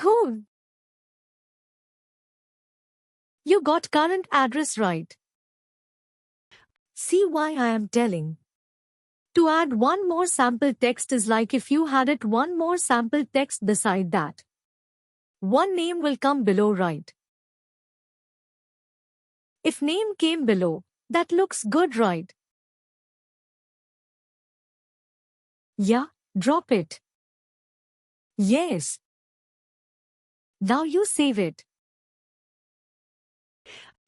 Cool. You got current address right. See why I am telling. To add one more sample text is like if you had it one more sample text beside that. One name will come below, right? If name came below, that looks good, right? Yeah, drop it. Yes. Now you save it.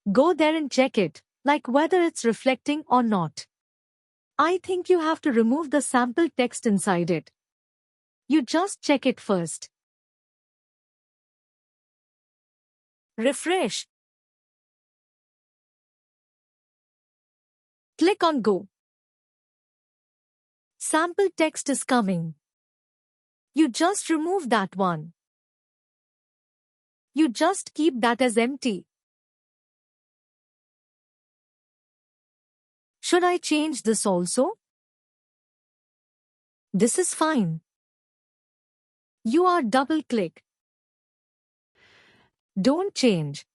Go there and check it, like whether it's reflecting or not. I think you have to remove the sample text inside it. You just check it first. Refresh. Click on Go. Sample text is coming. You just remove that one. You just keep that as empty. Should I change this also? This is fine. You are double-click. Don't change.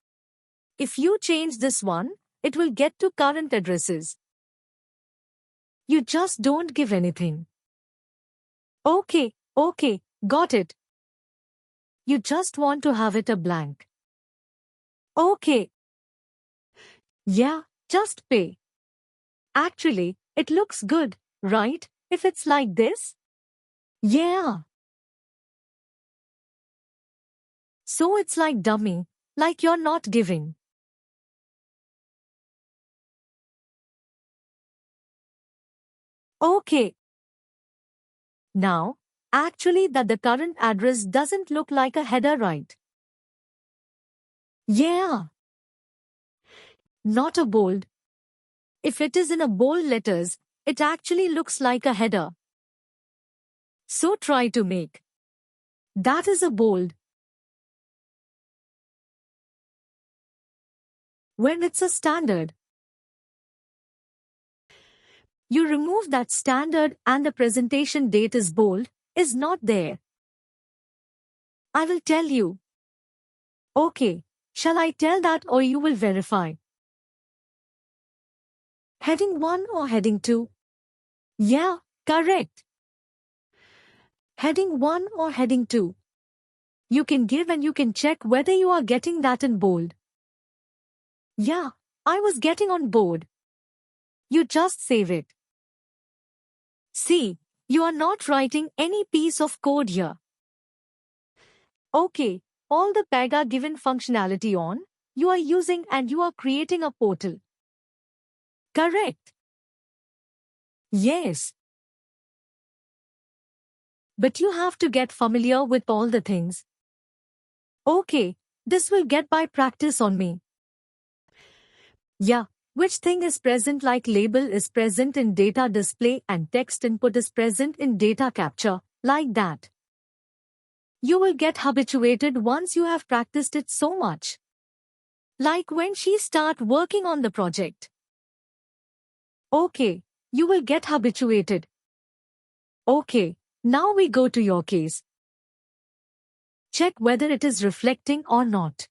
If you change this one, it will get to current addresses. You just don't give anything. Okay, got it. You just want to have it a blank. Okay. Yeah, just pay. Actually, it looks good, right? If it's like this? Yeah. So it's like dummy, like you're not giving. Okay. Now, actually that the current address doesn't look like a header, right? Yeah. Not a bold. If it is in a bold letters, it actually looks like a header. So try to make that is a bold. When it's a standard, you remove that standard and the presentation date is bold, is not there. I will tell you. Okay, shall I tell that or you will verify? Heading 1 or heading 2? Yeah, correct. Heading 1 or heading 2. You can give and you can check whether you are getting that in bold. Yeah, I was getting on board. You just save it. See, you are not writing any piece of code here. Okay, all the Pega given functionality on, you are using and you are creating a portal. Correct. Yes. But you have to get familiar with all the things. Okay, this will get by practice on me. Yeah, which thing is present like label is present in data display and text input is present in data capture, like that. You will get habituated once you have practiced it so much. Like when she start working on the project. Okay, you will get habituated. Okay, now we go to your case. Check whether it is reflecting or not.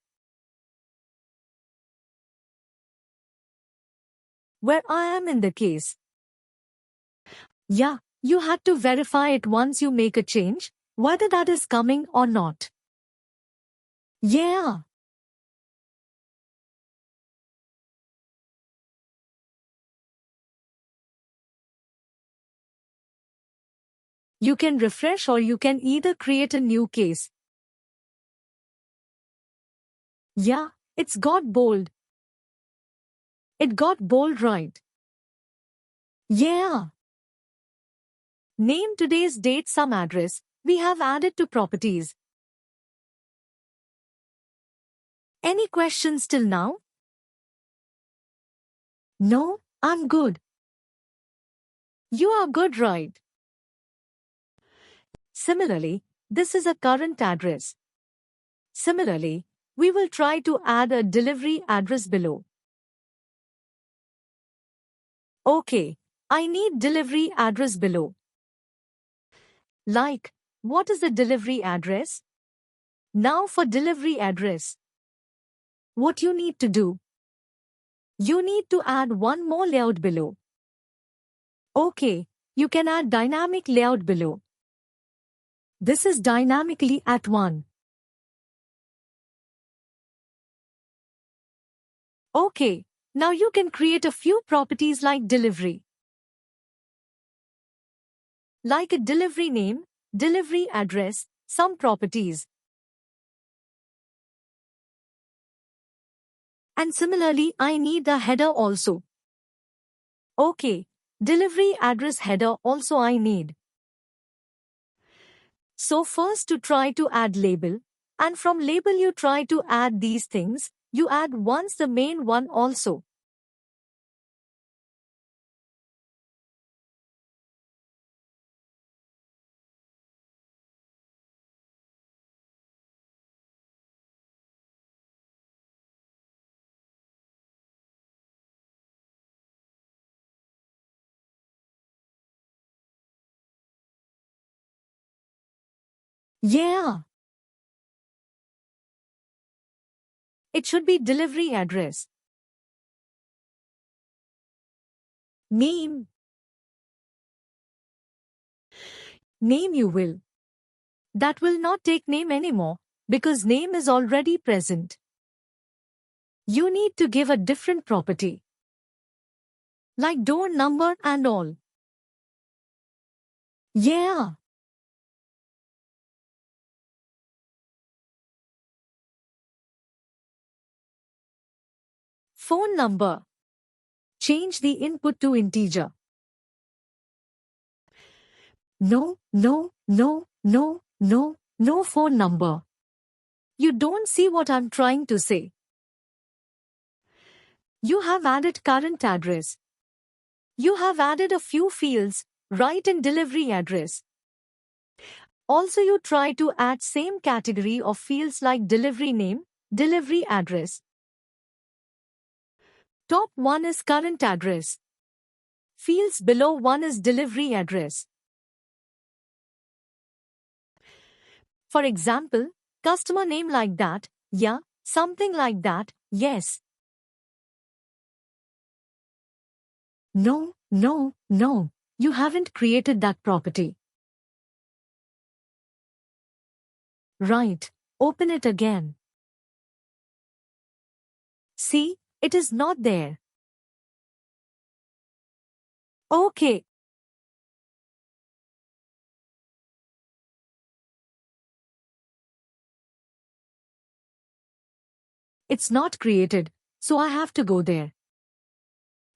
Where I am in the case. Yeah, you had to verify it once you make a change, whether that is coming or not. Yeah. You can refresh or you can either create a new case. Yeah, it's got bold. It got bold, right? Yeah. Name today's date some address we have added to properties. Any questions till now? No, I'm good. You are good, right? Similarly, this is a current address. Similarly, we will try to add a delivery address below. Okay, I need delivery address below. Like, what is the delivery address? Now for delivery address. What you need to do? You need to add one more layout below. Okay, you can add dynamic layout below. This is dynamically at 1. Okay, now you can create a few properties like delivery. Like a delivery name, delivery address, some properties. And similarly, I need the header also. Okay, delivery address header also I need. So first to try to add label, and from label you try to add these things, you add once the main one also. Yeah, it should be delivery address. Name. Name you will. That will not take name anymore, because name is already present. You need to give a different property. Like door number and all. Yeah. Phone number. Change the input to integer. No, no, no, no, no, no phone number. You don't see what I'm trying to say. You have added current address. You have added a few fields, right in delivery address. Also you try to add same category of fields like delivery name, delivery address. Top one is current address. Fields below one is delivery address. For example, customer name like that, yeah, something like that, yes. No, no, no, you haven't created that property. Right, open it again. See, it is not there. Okay. It's not created, so I have to go there.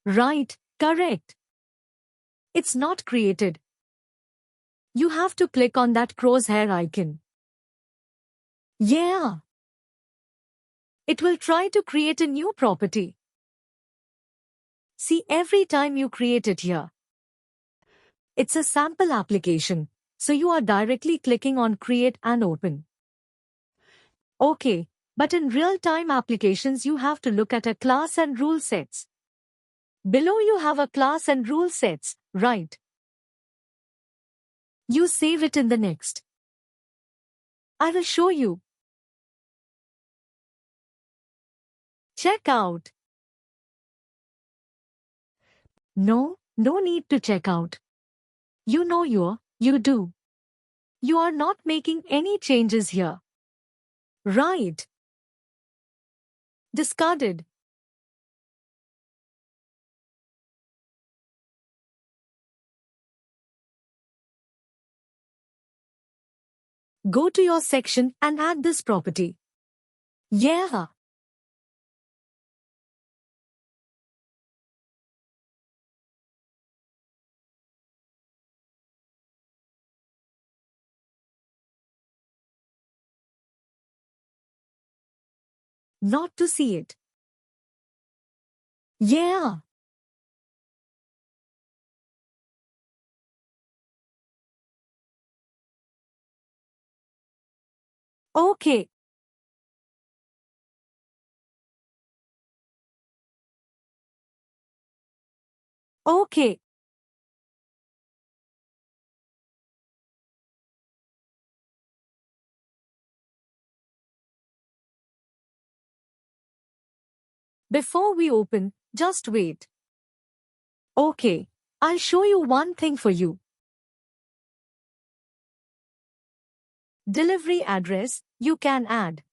Right, correct. It's not created. You have to click on that crosshair icon. Yeah. It will try to create a new property. See, every time you create it here. It's a sample application, so you are directly clicking on create and open. Okay, but in real-time applications you have to look at a class and rule sets. Below you have a class and rule sets, right? You save it in the next. I will show you. Check out. No, no need to check out. You know you do. You are not making any changes here. Right. Discarded. Go to your section and add this property. Yeah. Not to see it. Yeah. Okay. Okay. Before we open, just wait. Okay, I'll show you one thing for you. Delivery address, you can add